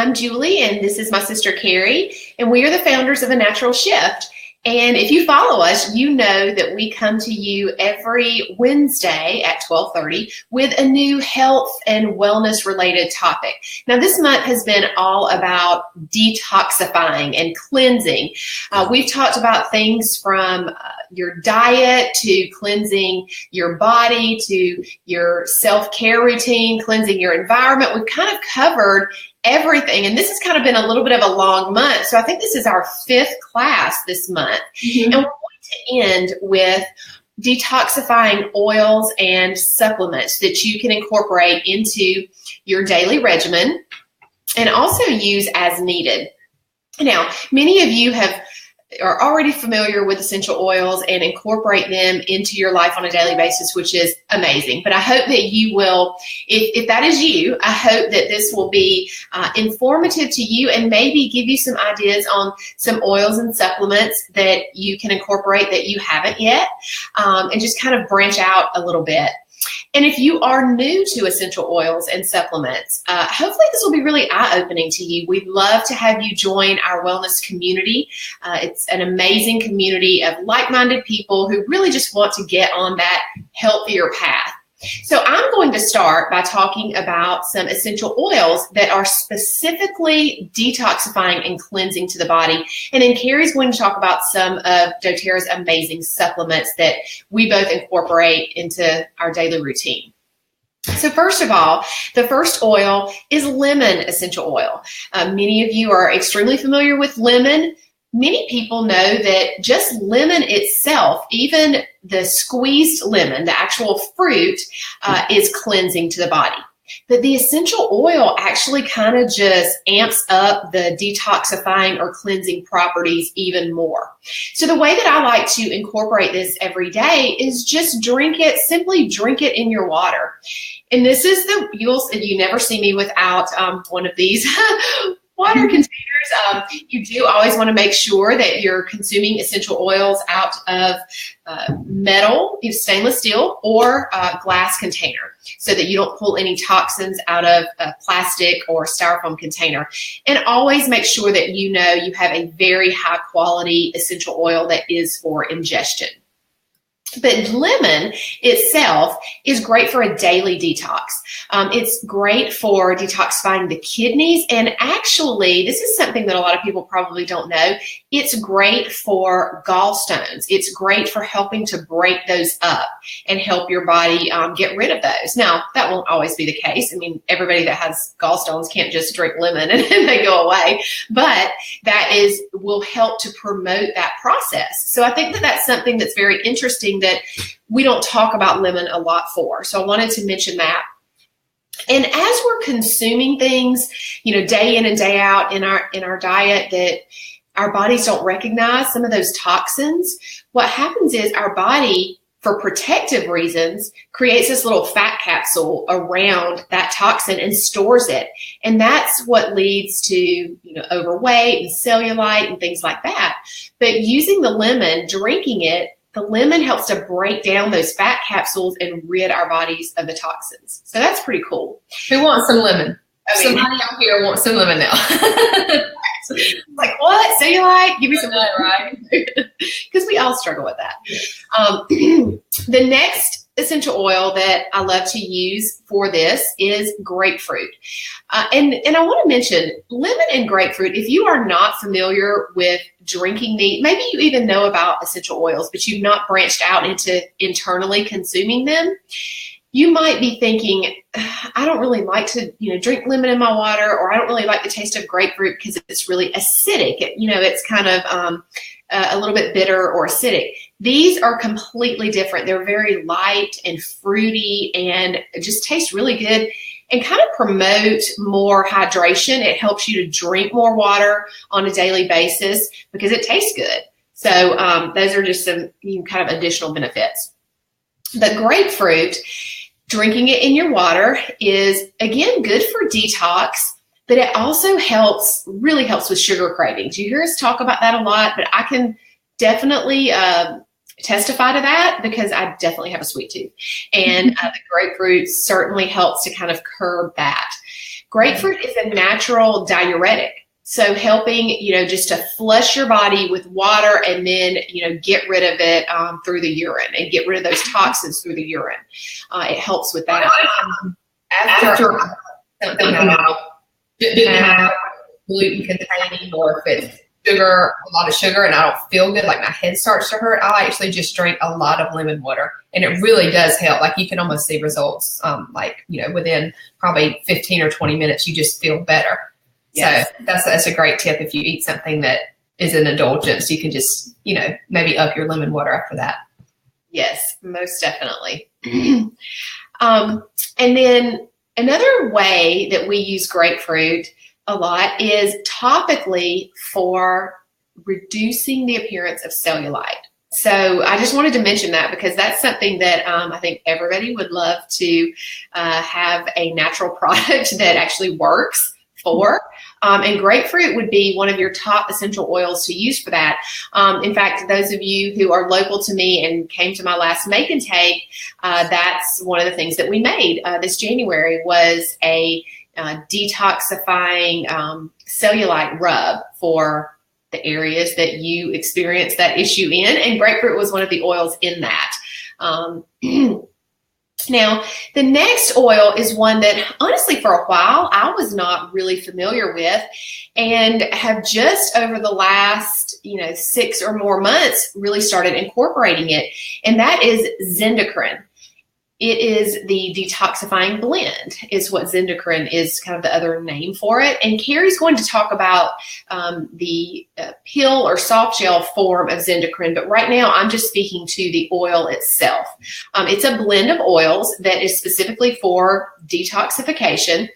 I'm Julie, and this is my sister Carrie, and we are the founders of A Natural Shift. And if you follow us, you know that we come to you every Wednesday at 12:30 with a new health and wellness related topic. Now, this month has been all about detoxifying and cleansing. We've talked about things from your diet to cleansing your body to your self-care routine, cleansing your environment. We've kind of covered everything. And this has kind of been a little bit of a long month. So I think this is our 5th class this month. And we're going to end with detoxifying oils and supplements that you can incorporate into your daily regimen and also use as needed. Now, many of you are already familiar with essential oils and incorporate them into your life on a daily basis, which is amazing. But I hope that you will, if that is you, I hope that this will be informative to you and maybe give you some ideas on some oils and supplements that you can incorporate that you haven't yet, and just kind of branch out a little bit. And if you are new to essential oils and supplements, hopefully this will be really eye-opening to you. We'd love to have you join our wellness community. It's an amazing community of like-minded people who really just want to get on that healthier path. So I'm going to start by talking about some essential oils that are specifically detoxifying and cleansing to the body. And then Carrie's going to talk about some of doTERRA's amazing supplements that we both incorporate into our daily routine. So first of all, the first oil is lemon essential oil. Many of you are extremely familiar with lemon. Many people know that just lemon itself, even the squeezed lemon, the actual fruit, is cleansing to the body. But the essential oil actually kind of just amps up the detoxifying or cleansing properties even more. So the way that I like to incorporate this every day is just drink it, simply drink it in your water. And this is you never see me without one of these water containers. You do always want to make sure that you're consuming essential oils out of metal, stainless steel, or glass container so that you don't pull any toxins out of a plastic or styrofoam container. And always make sure that you know you have a very high quality essential oil that is for ingestion. But lemon itself is great for a daily detox. It's great for detoxifying the kidneys. And actually, this is something that a lot of people probably don't know. It's great for gallstones. It's great for helping to break those up and help your body get rid of those. Now, that won't always be the case. I mean, everybody that has gallstones can't just drink lemon and they go away. But will help to promote that process. So I think that that's something that's very interesting that we don't talk about lemon a lot for. So I wanted to mention that. And as we're consuming things, day in and day out in our diet that our bodies don't recognize some of those toxins, what happens is our body, for protective reasons, creates this little fat capsule around that toxin and stores it. And that's what leads to, overweight and cellulite and things like that. But using the lemon, drinking it, the lemon helps to break down those fat capsules and rid our bodies of the toxins. So that's pretty cool. Who wants some lemon? Somebody out here wants some lemon now. Like, what? Cellulite? Give me some lemon, right? Because we all struggle with that. The next essential oil that I love to use for this is grapefruit. And I want to mention lemon and grapefruit. If you are not familiar with drinking maybe you even know about essential oils, but you've not branched out into internally consuming them, you might be thinking, I don't really like to, drink lemon in my water, or I don't really like the taste of grapefruit because it's really acidic. It's kind of a little bit bitter or acidic. These are completely different. They're very light and fruity and just taste really good and kind of promote more hydration. It helps you to drink more water on a daily basis because it tastes good. So those are just some kind of additional benefits. The grapefruit, drinking it in your water is, again, good for detox, but it also really helps with sugar cravings. You hear us talk about that a lot, but I can definitely testify to that because I definitely have a sweet tooth. And the grapefruit certainly helps to kind of curb that. Grapefruit is a natural diuretic. So helping, just to flush your body with water and then, get rid of it through the urine and get rid of those toxins through the urine. It helps with that. After something I didn't have gluten containing, or if it's sugar, a lot of sugar, and I don't feel good, like my head starts to hurt, I'll actually just drink a lot of lemon water. And it really does help. Like you can almost see results, within probably 15 or 20 minutes, you just feel better. Yes. So that's a great tip. If you eat something that is an indulgence, you can just, maybe up your lemon water after that. Yes, most definitely. And then another way that we use grapefruit a lot is topically for reducing the appearance of cellulite. So I just wanted to mention that because that's something that I think everybody would love to have a natural product that actually works for. And grapefruit would be one of your top essential oils to use for that. In fact, those of you who are local to me and came to my last Make and Take, that's one of the things that we made this January was a detoxifying cellulite rub for the areas that you experience that issue in. And grapefruit was one of the oils in that. Now, the next oil is one that honestly for a while I was not really familiar with and have just over the last, 6 or more months really started incorporating it. And that is Zenda Crenn. It is the detoxifying blend is what Zenda Crenn is kind of the other name for it. And Carrie's going to talk about the pill or soft gel form of Zenda Crenn, but right now I'm just speaking to the oil itself. It's a blend of oils that is specifically for detoxification,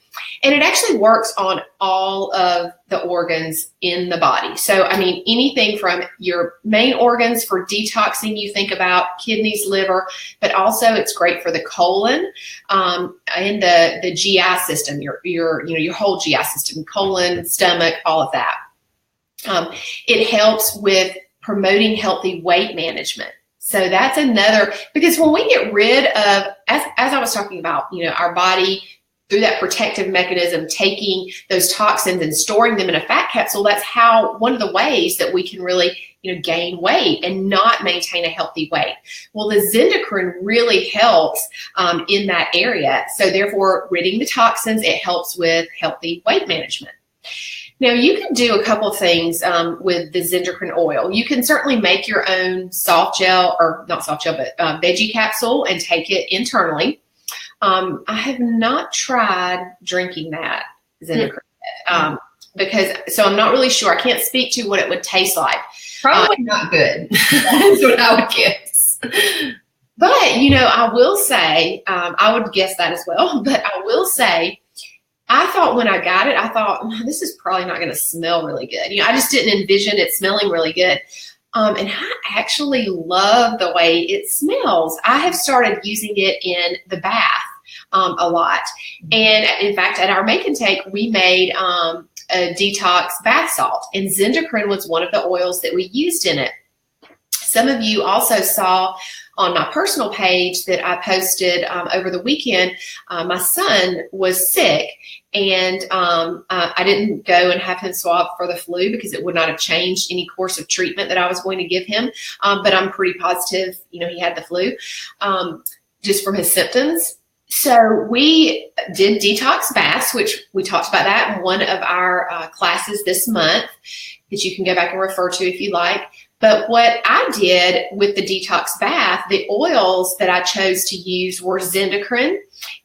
and it actually works on all of the organs in the body. So, anything from your main organs for detoxing, you think about kidneys, liver, but also it's great for the colon and the GI system, your whole GI system, colon, stomach, all of that. It helps with promoting healthy weight management. So that's another, because when we get rid of, as I was talking about, our body through that protective mechanism, taking those toxins and storing them in a fat capsule, that's one of the ways that we can really, gain weight and not maintain a healthy weight. Well, the Zenda Crenn really helps in that area. So therefore, ridding the toxins, it helps with healthy weight management. Now, you can do a couple of things with the Zenda Crenn oil. You can certainly make your own soft gel, or not soft gel, but veggie capsule and take it internally. I have not tried drinking that Zenda Crenn so I'm not really sure. I can't speak to what it would taste like. Probably not good. That's what I would guess. But, I will say, I would guess that as well, but I will say, I thought when I got it, this is probably not going to smell really good. I just didn't envision it smelling really good. And I actually love the way it smells. I have started using it in the bath a lot. And in fact, at our Make and Take, we made a detox bath salt. And Zenda Crenn was one of the oils that we used in it. Some of you also saw on my personal page that I posted over the weekend, my son was sick, and I didn't go and have him swabbed for the flu because it would not have changed any course of treatment that I was going to give him. But I'm pretty positive, he had the flu just from his symptoms. So we did detox baths, which we talked about that in one of our classes this month that you can go back and refer to if you like. But what I did with the detox bath, the oils that I chose to use were Zenda Crenn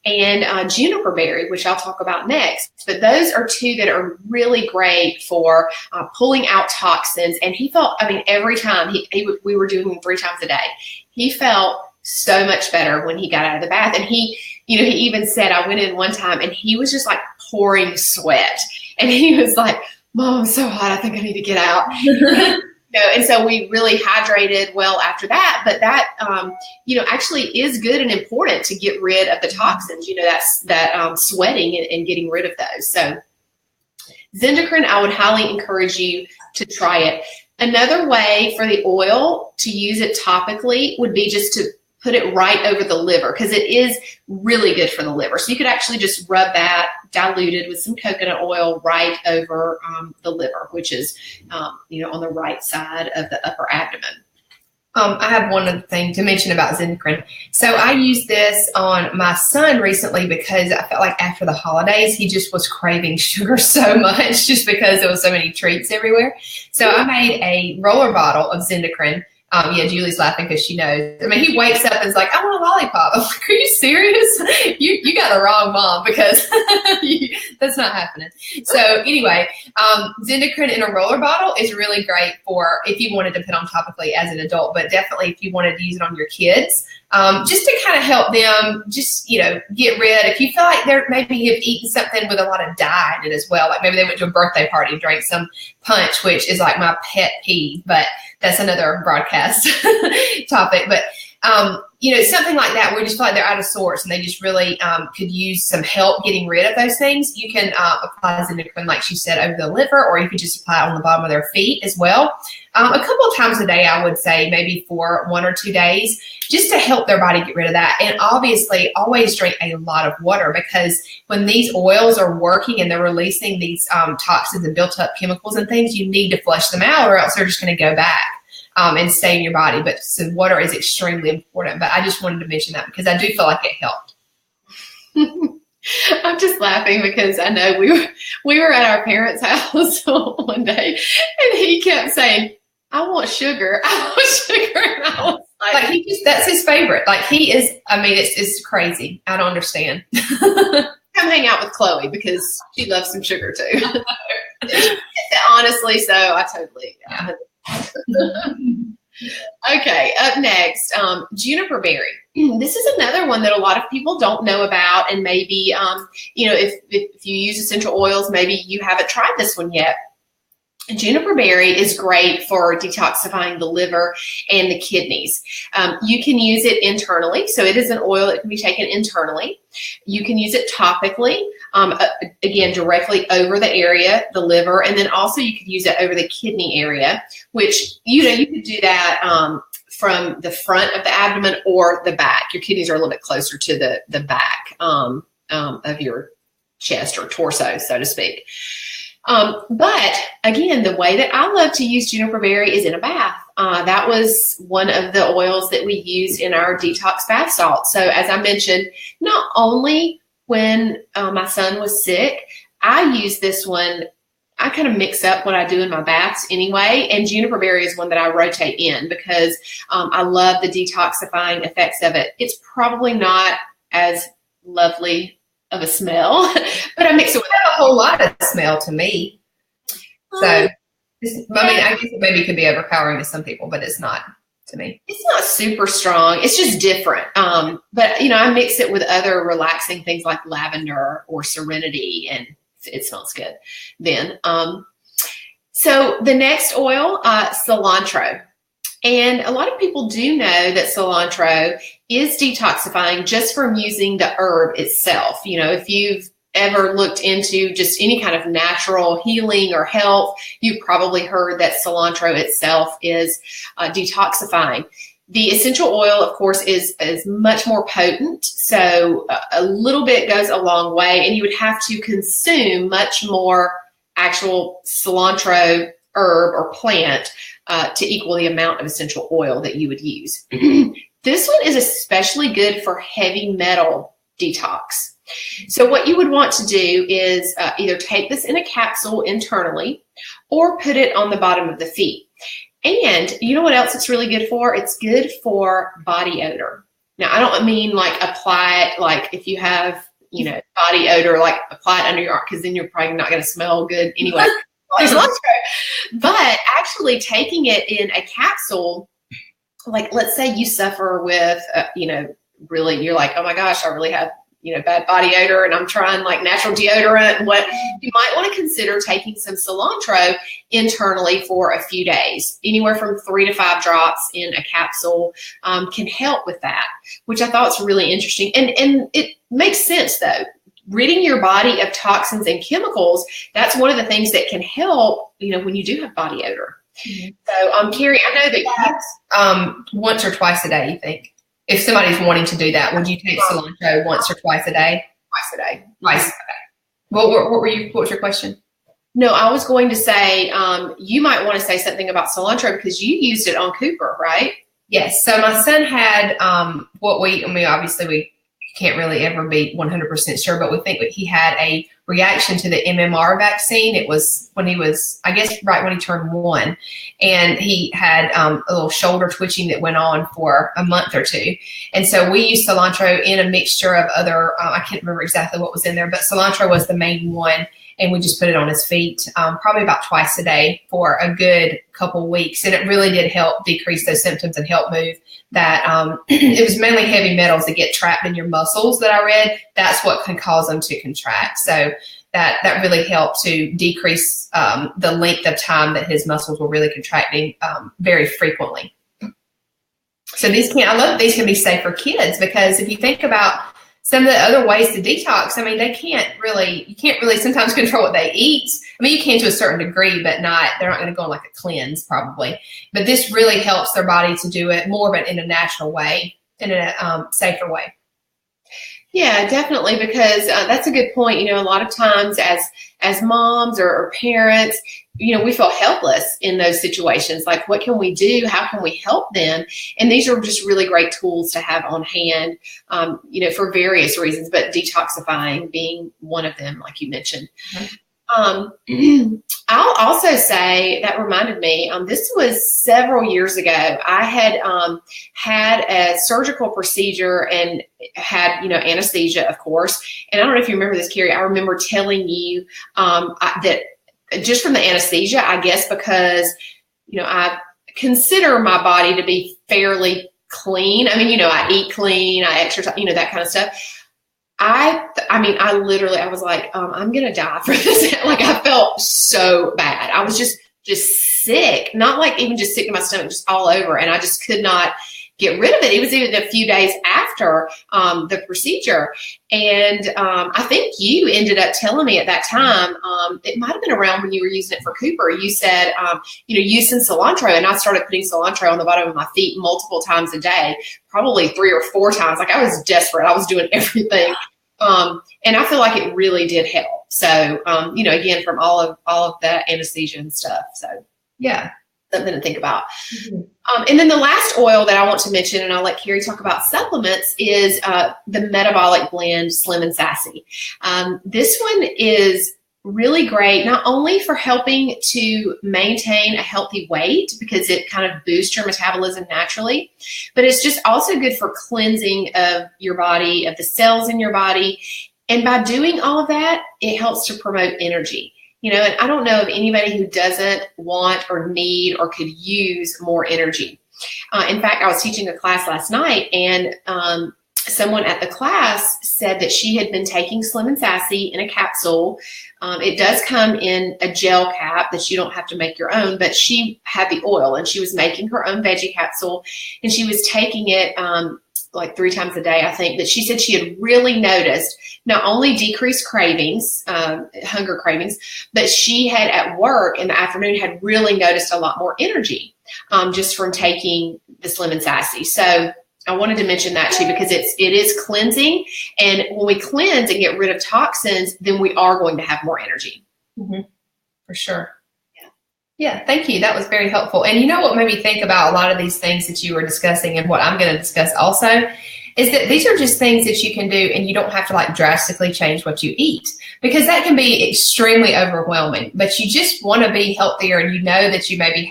and juniper berry, which I'll talk about next. But those are two that are really great for pulling out toxins. And he felt, every time we were doing them 3 times a day, he felt so much better when he got out of the bath. And he even said, I went in one time and he was just like pouring sweat. And he was like, Mom, I'm so hot. I think I need to get out. And so we really hydrated well after that. But that, actually is good and important to get rid of the toxins. That sweating and getting rid of those. So Zenda Crenn, I would highly encourage you to try it. Another way for the oil to use it topically would be just to put it right over the liver because it is really good for the liver. So you could actually just rub that diluted with some coconut oil right over the liver, which is, on the right side of the upper abdomen. I have one other thing to mention about Zenda Crenn. So I used this on my son recently because I felt like after the holidays, he just was craving sugar so much just because there was so many treats everywhere. So I made a roller bottle of Zenda Crenn. Julie's laughing because she knows. I mean, he wakes up and is like, I want a lollipop. I'm like, are you serious? You got the wrong mom because that's not happening. So anyway, Zenda Crenn in a roller bottle is really great for if you wanted to put on topically as an adult, but definitely if you wanted to use it on your kids, just to kind of help them just, get rid. If you feel like they're maybe have eaten something with a lot of dye in it as well, like maybe they went to a birthday party and drank some punch, which is like my pet peeve, but that's another broadcast topic. But, something like that where you just feel like they're out of sorts and they just really could use some help getting rid of those things. You can apply Zenda Crenn, like she said, over the liver, or you could just apply it on the bottom of their feet as well. A couple of times a day, I would say, maybe for 1 or 2 days, just to help their body get rid of that. And obviously, always drink a lot of water because when these oils are working and they're releasing these toxins and built up chemicals and things, you need to flush them out or else they're just going to go back and stay in your body. But so water is extremely important. But I just wanted to mention that because I do feel like it helped. I'm just laughing because I know we were at our parents' house one day and he kept saying, I want sugar. I want sugar. And I was like that's his favorite. Like he is, it's crazy. I don't understand. Come hang out with Chloe because she loves some sugar too. Honestly, so I totally. Okay, up next, juniper berry. This is another one that a lot of people don't know about, and maybe, if you use essential oils, maybe you haven't tried this one yet. Juniper berry is great for detoxifying the liver and the kidneys. You can use it internally, so it is an oil that can be taken internally. You can use it topically, again, directly over the area, the liver, and then also you could use it over the kidney area, which, you could do that from the front of the abdomen or the back. Your kidneys are a little bit closer to the back of your chest or torso, so to speak. But again, the way that I love to use juniper berry is in a bath. That was one of the oils that we used in our detox bath salt. So as I mentioned, not only when my son was sick, I use this one. I kind of mix up what I do in my baths anyway, and juniper berry is one that I rotate in because I love the detoxifying effects of it. It's probably not as lovely of a smell, but I mix it with a whole lot of smell to me. So, I guess it maybe could be overpowering to some people, but it's not to me. It's not super strong. It's just different. But I mix it with other relaxing things like lavender or serenity, and it smells good then. So the next oil, cilantro. And a lot of people do know that cilantro is detoxifying just from using the herb itself. If you've ever looked into just any kind of natural healing or health, you've probably heard that cilantro itself is detoxifying. The essential oil, of course, is much more potent. So a little bit goes a long way, and you would have to consume much more actual cilantro herb or plant to equal the amount of essential oil that you would use. This one is especially good for heavy metal detox. So what you would want to do is either take this in a capsule internally or put it on the bottom of the feet. And you know what else it's really good for? It's good for body odor. Now, I don't mean like apply it like if you have, body odor, like apply it under your arm, because then you're probably not going to smell good anyway. But actually taking it in a capsule, like let's say you suffer with, really, you're like, oh my gosh, I really have, bad body odor and I'm trying like natural deodorant and what, you might want to consider taking some cilantro internally for a few days. Anywhere from 3 to 5 drops in a capsule can help with that, which I thought was really interesting. And it makes sense though. Ridding your body of toxins and chemicals, that's one of the things that can help, when you do have body odor. Mm-hmm. So, Carrie, I know that once or twice a day, you think? if somebody's wanting to do that, would you take cilantro once or twice a day? Twice a day. Twice. Okay. What was your question? No, I was going to say, you might want to say something about cilantro because you used it on Cooper, right? Yes. So my son had obviously we can't really ever be 100% sure, but we think that he had a reaction to the MMR vaccine. It was when he was, I guess, right when he turned 1. And he had a little shoulder twitching that went on for a month or 2. And so we used cilantro in a mixture of other, I can't remember exactly what was in there, but cilantro was the main one. And we just put it on his feet probably about twice a day for a good couple weeks. And it really did help decrease those symptoms and help move that. It was mainly heavy metals that get trapped in your muscles that I read. That's what can cause them to contract. So that really helped to decrease the length of time that his muscles were really contracting very frequently. So I love that these can be safe for kids, because if you think about some of the other ways to detox, I mean, you can't really sometimes control what they eat. I mean, you can to a certain degree, but they're not going to go on like a cleanse probably. But this really helps their body to do it more, but in a natural way, in a safer way. Yeah, definitely, because that's a good point. You know, a lot of times as moms or parents, you know, we feel helpless in those situations. Like, what can we do? How can we help them? And these are just really great tools to have on hand, you know, for various reasons, but detoxifying being one of them, like you mentioned. Mm-hmm. I'll also say, that reminded me, this was several years ago. I had had a surgical procedure and had, you know, anesthesia, of course. And I don't know if you remember this, Carrie. I remember telling you that just from the anesthesia, I guess because, you know, I consider my body to be fairly clean. I mean, you know, I eat clean, I exercise, you know, that kind of stuff. I was like, I'm going to die for this. Like, I felt so bad. I was just sick, not like even just sick to my stomach, just all over. And I just could not get rid of it. It was even a few days after the procedure. And I think you ended up telling me at that time, it might've been around when you were using it for Cooper. You said, you know, use some cilantro. And I started putting cilantro on the bottom of my feet multiple times a day, probably 3 or 4 times. Like, I was desperate. I was doing everything. And I feel like it really did help. So, you know, again, from all of that anesthesia and stuff. So yeah, something to think about. Mm-hmm. And then the last oil that I want to mention, and I'll let Carrie talk about supplements, is the metabolic blend Slim and Sassy. This one is really great, not only for helping to maintain a healthy weight, because it kind of boosts your metabolism naturally, but it's just also good for cleansing of your body, of the cells in your body. And by doing all of that, it helps to promote energy. You know, and I don't know of anybody who doesn't want or need or could use more energy. In fact, I was teaching a class last night, and someone at the class said that she had been taking Slim and Sassy in a capsule. It does come in a gel cap that you don't have to make your own, but she had the oil and she was making her own veggie capsule, and she was taking it like 3 times a day, I think. But she said she had really noticed not only decreased cravings, hunger cravings, but she had at work in the afternoon had really noticed a lot more energy just from taking the Slim and Sassy. So I wanted to mention that too, because it is cleansing. And when we cleanse and get rid of toxins, then we are going to have more energy. Mm-hmm. For sure. Yeah, thank you. That was very helpful. And you know what made me think about a lot of these things that you were discussing, and what I'm going to discuss also, is that these are just things that you can do, and you don't have to like drastically change what you eat, because that can be extremely overwhelming. But you just want to be healthier, and you know that you maybe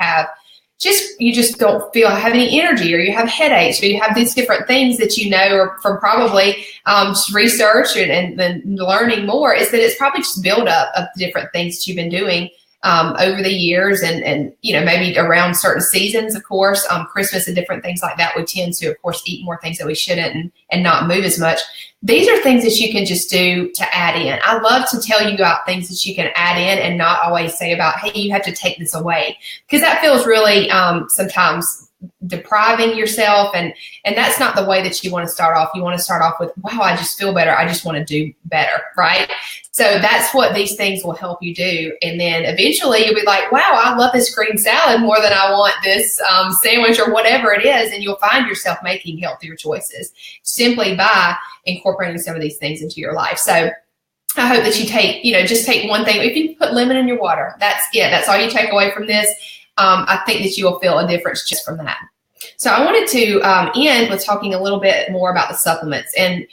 you just don't have any energy, or you have headaches, or you have these different things that you know, or from probably just research and then learning more, is that it's probably just buildup of the different things that you've been doing over the years, and you know, maybe around certain seasons, of course, Christmas and different things like that, we tend to, of course, eat more things that we shouldn't and not move as much. These are things that you can just do to add in. I love to tell you about things that you can add in, and not always say about, hey, you have to take this away, because that feels really sometimes depriving yourself. And that's not the way that you want to start off. You want to start off with, wow, I just feel better. I just want to do better, right? So that's what these things will help you do. And then eventually you'll be like, wow, I love this green salad more than I want this sandwich or whatever it is. And you'll find yourself making healthier choices simply by incorporating some of these things into your life. So I hope that you take, just take one thing. If you put lemon in your water, that's it. That's all you take away from this. I think that you will feel a difference just from that. So I wanted to end with talking a little bit more about the supplements. And,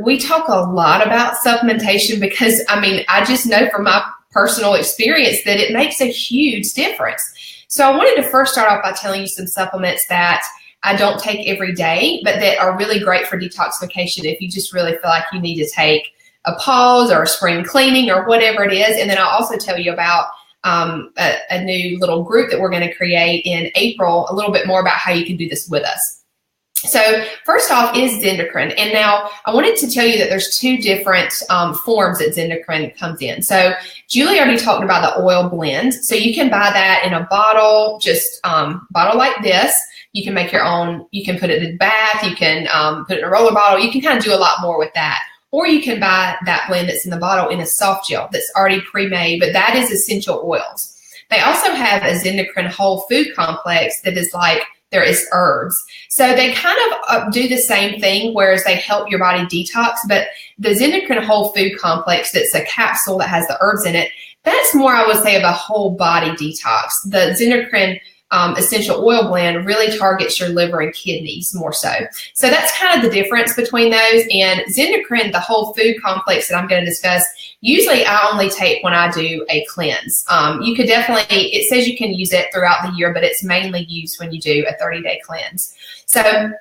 we talk a lot about supplementation because, I just know from my personal experience that it makes a huge difference. So I wanted to first start off by telling you some supplements that I don't take every day, but that are really great for detoxification if you just really feel like you need to take a pause or a spring cleaning or whatever it is. And then I'll also tell you about a new little group that we're going to create in April, a little bit more about how you can do this with us. So first off is Zenda Crenn. And now I wanted to tell you that there's two different forms that Zenda Crenn comes in. So Julie already talked about the oil blend. So you can buy that in a bottle, just bottle like this. You can make your own. You can put it in a bath. You can put it in a roller bottle. You can kind of do a lot more with that. Or you can buy that blend that's in the bottle in a soft gel that's already pre-made, but that is essential oils. They also have a Zenda Crenn whole food complex that is like there is herbs. So they kind of do the same thing, whereas they help your body detox. But the Zenda Crenn whole food complex that's a capsule that has the herbs in it, that's more, I would say, of a whole body detox. The Zenda Crenn essential oil blend really targets your liver and kidneys more so. So that's kind of the difference between those. And Zenda Crenn, the whole food complex that I'm going to discuss, usually I only take when I do a cleanse. You could definitely, it says you can use it throughout the year, but it's mainly used when you do a 30-day cleanse. So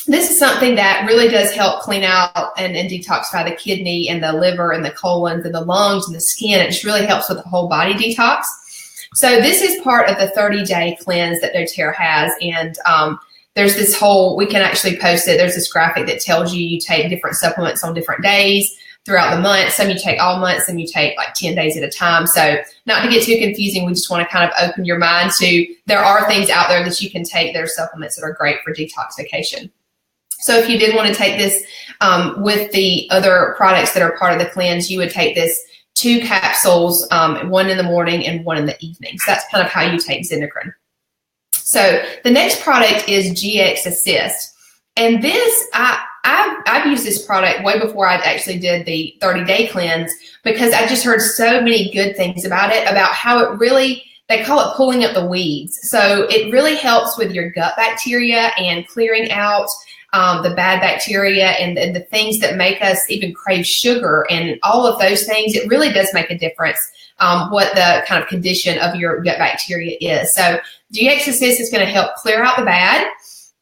this is something that really does help clean out and detoxify the kidney and the liver and the colons and the lungs and the skin. It just really helps with the whole body detox. So this is part of the 30-day cleanse that doTERRA has. And there's this whole, we can actually post it. There's this graphic that tells you take different supplements on different days throughout the month. Some you take all months, some you take like 10 days at a time. So not to get too confusing, we just want to kind of open your mind to there are things out there that you can take. There are supplements that are great for detoxification. So if you did want to take this with the other products that are part of the cleanse, you would take this 2 capsules, one in the morning and one in the evening. So that's kind of how you take Zenda Crenn. So the next product is GX Assist. And this, I've used this product way before I actually did the 30-day cleanse because I just heard so many good things about it, about how it really, they call it pulling up the weeds. So it really helps with your gut bacteria and clearing out the bad bacteria and the things that make us even crave sugar and all of those things. It really does make a difference what the kind of condition of your gut bacteria is. So GX Assist is going to help clear out the bad.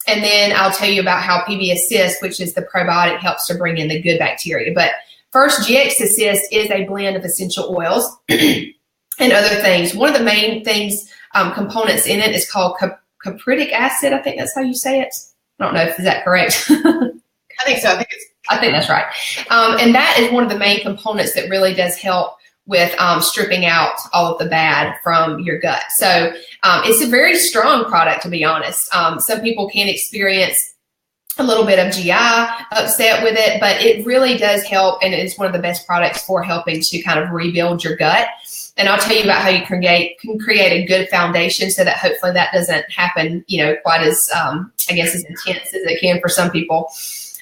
And then I'll tell you about how PB Assist, which is the probiotic, helps to bring in the good bacteria. But first, GX Assist is a blend of essential oils and other things. One of the main things, components in it is called capritic acid. I think that's how you say it. I don't know if is that correct. I think so. I think that's right. And that is one of the main components that really does help with stripping out all of the bad from your gut. So it's a very strong product, to be honest. Some people can experience a little bit of GI upset with it, but it really does help, and it's one of the best products for helping to kind of rebuild your gut. And I'll tell you about how you can create a good foundation so that hopefully that doesn't happen, quite as, as intense as it can for some people.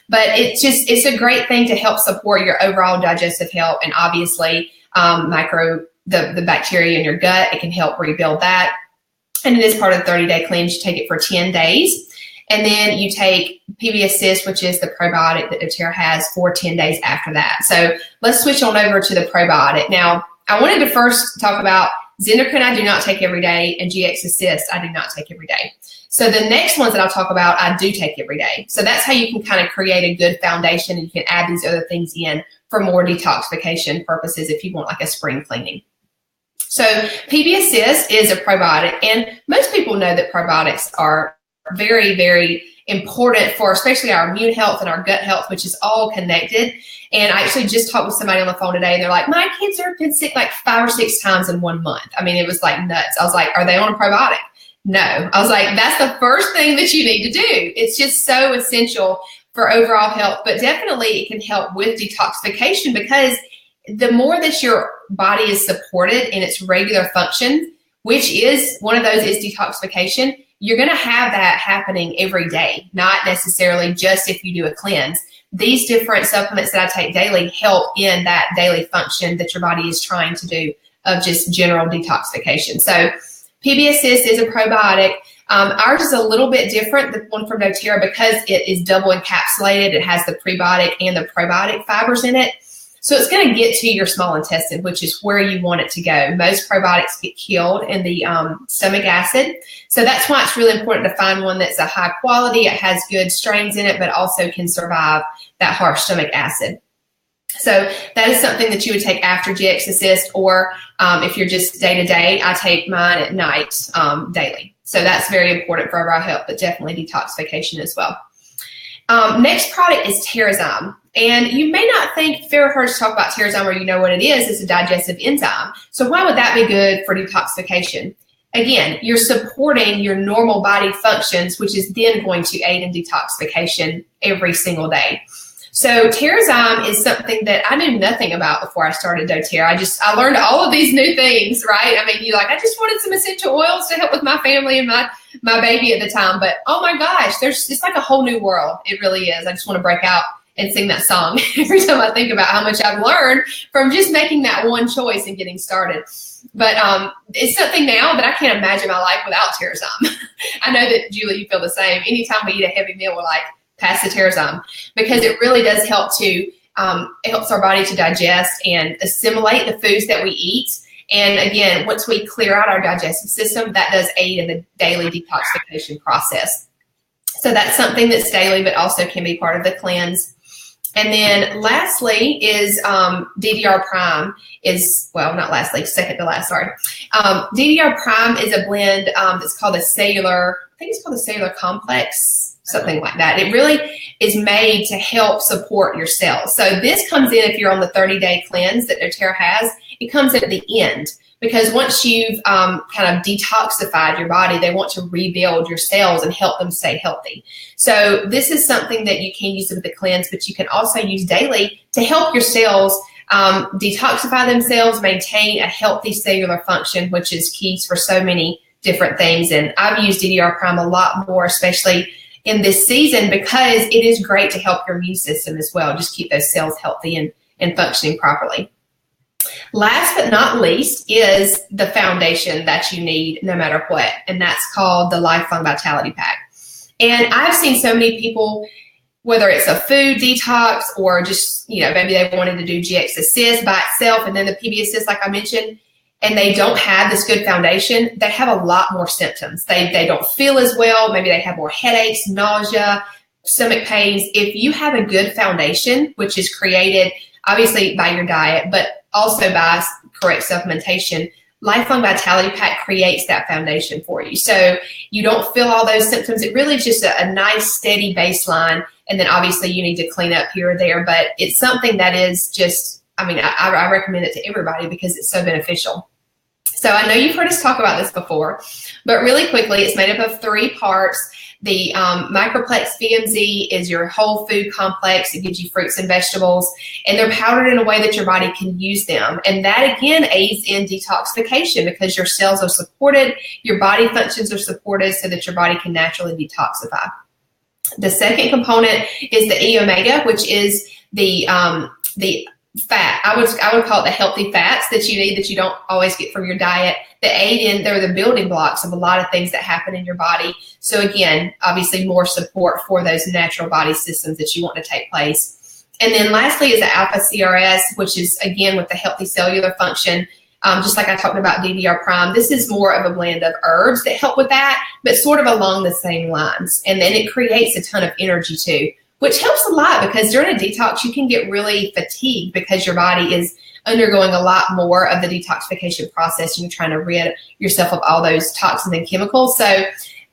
But it's a great thing to help support your overall digestive health and obviously the bacteria in your gut. It can help rebuild that. And it is part of the 30-day cleanse. You take it for 10 days. And then you take PB Assist, which is the probiotic that doTERRA has, for 10 days after that. So let's switch on over to the probiotic. Now, I wanted to first talk about Zenda Crenn I do not take every day, and GX Assist I do not take every day. So the next ones that I'll talk about, I do take every day. So that's how you can kind of create a good foundation, and you can add these other things in for more detoxification purposes if you want like a spring cleaning. So PB Assist is a probiotic, and most people know that probiotics are very, very important for especially our immune health and our gut health, which is all connected. And I actually just talked with somebody on the phone today, and they're like, my kids have been sick like 5 or 6 times in 1 month. I mean, it was like nuts. I was like, are they on a probiotic? No. I was like, that's the first thing that you need to do. It's just so essential for overall health, but definitely it can help with detoxification, because the more that your body is supported in its regular function, which is one of those is detoxification, you're going to have that happening every day, not necessarily just if you do a cleanse. These different supplements that I take daily help in that daily function that your body is trying to do of just general detoxification. So PB Assist is a probiotic. Ours is a little bit different, the one from doTERRA, because it is double encapsulated. It has the prebiotic and the probiotic fibers in it. So it's going to get to your small intestine, which is where you want it to go. Most probiotics get killed in the stomach acid. So that's why it's really important to find one that's a high quality. It has good strains in it, but also can survive that harsh stomach acid. So that is something that you would take after GX Assist, or if you're just day to day, I take mine at night daily. So that's very important for overall health, but definitely detoxification as well. Next product is Terrazyme. And you may not think, if you've ever heard us talk about Terrazyme or you know what it is, it's a digestive enzyme. So why would that be good for detoxification? Again, you're supporting your normal body functions, which is then going to aid in detoxification every single day. So Terrazyme is something that I knew nothing about before I started doTERRA. I learned all of these new things, right? I mean, I just wanted some essential oils to help with my family and my baby at the time. But oh my gosh, it's like a whole new world. It really is. I just want to break out and sing that song every time I think about how much I've learned from just making that one choice and getting started. But it's something now that I can't imagine my life without Terrazyme. I know that, Julie, you feel the same. Anytime we eat a heavy meal, we're like, pass the Terrazyme, because it really does help it helps our body to digest and assimilate the foods that we eat. And again, once we clear out our digestive system, that does aid in the daily detoxification process. So that's something that's daily, but also can be part of the cleanse. And then lastly is DDR Prime second to last, sorry. DDR Prime is a blend that's called a cellular, I think it's called the cellular complex, something like that. It really is made to help support your cells. So this comes in if you're on the 30-day cleanse that doTERRA has. It comes at the end, because once you've kind of detoxified your body, they want to rebuild your cells and help them stay healthy. So this is something that you can use with the cleanse, but you can also use daily to help your cells detoxify themselves, maintain a healthy cellular function, which is keys for so many different things. And I've used DDR Prime a lot more, especially in this season, because it is great to help your immune system as well. Just keep those cells healthy and functioning properly. Last but not least is the foundation that you need no matter what, and that's called the Lifelong Vitality Pack. And I've seen so many people, whether it's a food detox or just, maybe they wanted to do GX Assist by itself and then the PB Assist, like I mentioned, and they don't have this good foundation, they have a lot more symptoms. They don't feel as well. Maybe they have more headaches, nausea, stomach pains. If you have a good foundation, which is created obviously by your diet, but also by correct supplementation, Lifelong Vitality Pack creates that foundation for you. So you don't feel all those symptoms. It really is just a nice, steady baseline. And then obviously you need to clean up here or there, but it's something that is just, I recommend it to everybody because it's so beneficial. So I know you've heard us talk about this before, but really quickly, it's made up of 3 parts. The Microplex VMZ is your whole food complex. It gives you fruits and vegetables, and they're powdered in a way that your body can use them. And that, again, aids in detoxification because your cells are supported, your body functions are supported so that your body can naturally detoxify. The second component is the E-omega, which is the fat. I would call it the healthy fats that you need that you don't always get from your diet. They're the building blocks of a lot of things that happen in your body. So again, obviously more support for those natural body systems that you want to take place. And then lastly is the alpha CRS, which is again with the healthy cellular function. Just like I talked about DDR Prime, this is more of a blend of herbs that help with that, but sort of along the same lines. And then it creates a ton of energy too, which helps a lot because during a detox, you can get really fatigued because your body is undergoing a lot more of the detoxification process and you're trying to rid yourself of all those toxins and chemicals. So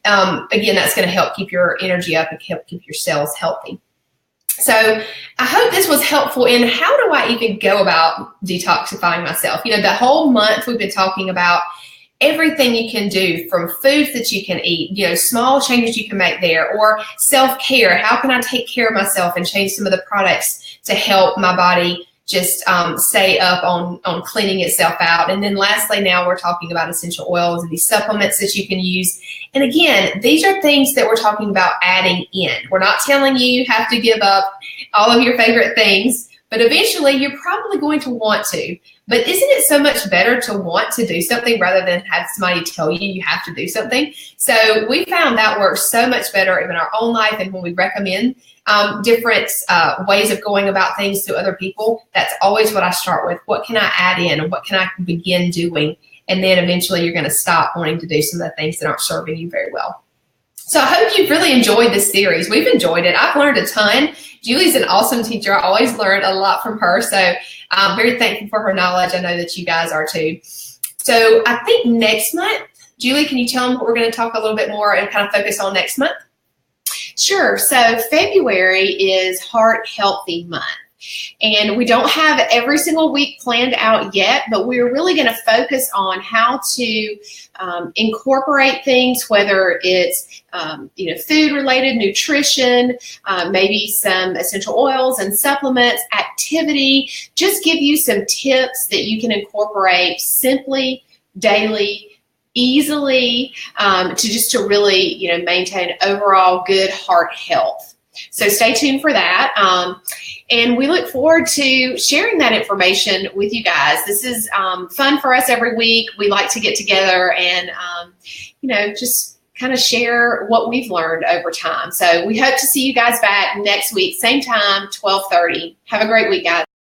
again, that's going to help keep your energy up and help keep your cells healthy. So I hope this was helpful in how do I even go about detoxifying myself? The whole month we've been talking about everything you can do, from foods that you can eat, small changes you can make there, or self-care. How can I take care of myself and change some of the products to help my body just stay up on cleaning itself out? And then lastly, now we're talking about essential oils and these supplements that you can use. And again, these are things that we're talking about adding in. We're not telling you have to give up all of your favorite things, but eventually you're probably going to want to. But isn't it so much better to want to do something rather than have somebody tell you you have to do something? So we found that works so much better in our own life, and when we recommend different ways of going about things to other people, that's always what I start with. What can I add in, and what can I begin doing? And then eventually you're going to stop wanting to do some of the things that aren't serving you very well. So I hope you've really enjoyed this series. We've enjoyed it. I've learned a ton. Julie's an awesome teacher. I always learn a lot from her. So I'm very thankful for her knowledge. I know that you guys are too. So I think next month, Julie, can you tell them what we're going to talk a little bit more and kind of focus on next month? Sure. So February is Heart Healthy Month. And we don't have every single week planned out yet, but we're really going to focus on how to incorporate things, whether it's food-related, nutrition, maybe some essential oils and supplements, activity, just give you some tips that you can incorporate simply, daily, easily, to really maintain overall good heart health. So stay tuned for that. And we look forward to sharing that information with you guys. This is fun for us every week. We like to get together and, just kind of share what we've learned over time. So we hope to see you guys back next week, same time, 12:30. Have a great week, guys.